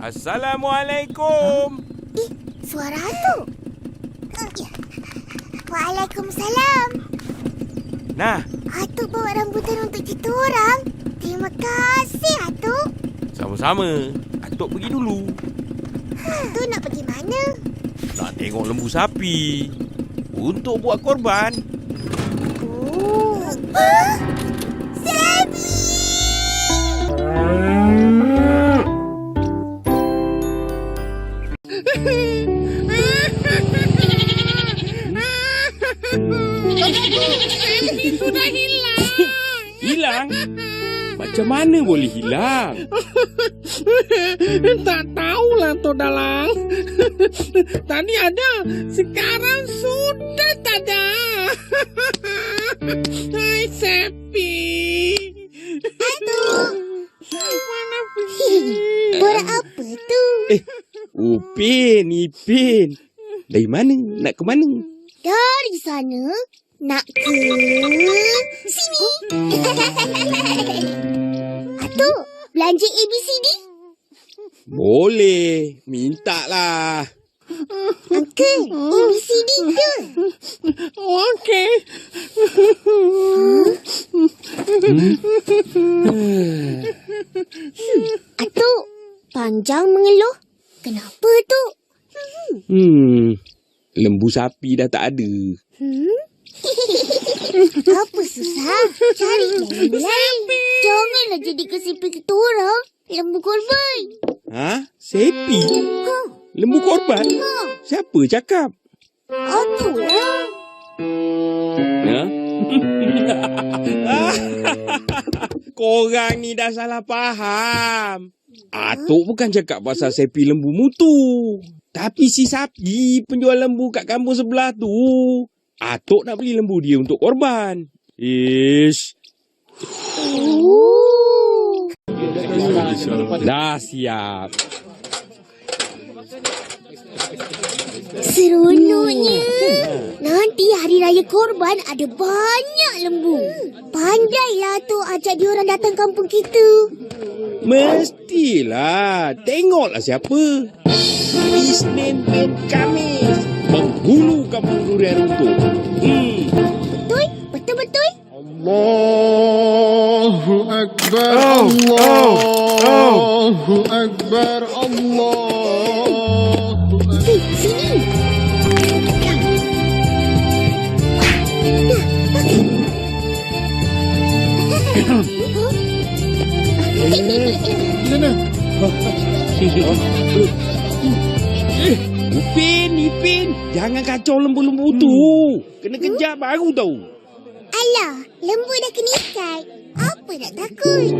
Assalamualaikum. Suara tu. Waalaikumsalam. Nah, Atuk bawa rambutan untuk kita orang. Terima kasih, Atuk. sama-sama. Atuk pergi dulu. Atuk nak pergi mana? Nak tengok lembu sapi. Untuk buat korban. Oh. Sapi! Sapi sudah hilang. Hilang? Macam mana boleh hilang? Tak tahulah, Tok Dalang. Tadi ada, sekarang sudah tak ada. Hai, Sapi. Atuk! Mana pergi? Suara apa tu? Ipin. Dari mana? Nak ke mana? Dari sana nak ke sini. Atuk, belanja ABCD? Boleh. Minta lah. Uncle, ABCD ke? Okey. Atuk, panjang mengeluh. Kenapa tu? Lembu sapi dah tak ada. Apa susah? Carilah lembu lain. Janganlah jadi kesimpi kita orang. Lembu korban. Sepi? Lembu korban? Siapa cakap? Atuk lah. Korang ni dah salah faham. Atuk bukan cakap pasal sepi lembu mutu. Tapi si sapi penjual lembu kat kampung sebelah tu. Atuk nak beli lembu dia untuk korban. Ish. Dah siap. Seronoknya. Nanti hari raya korban ada banyak lembu. Pandailah tu ajak diorang datang kampung kita. Mestilah. Tengoklah siapa. Isnin bin Khamis. Penghulu kampung durian runtuh. Betul? Allahu Akbar. Allahu Akbar. Allahu Akbar. Sini. Sana. Ipin. Jangan kacau lembu-lembu tu. Kena kejar baru tahu. Alah, lembu dah kena ikat. Apa nak takut?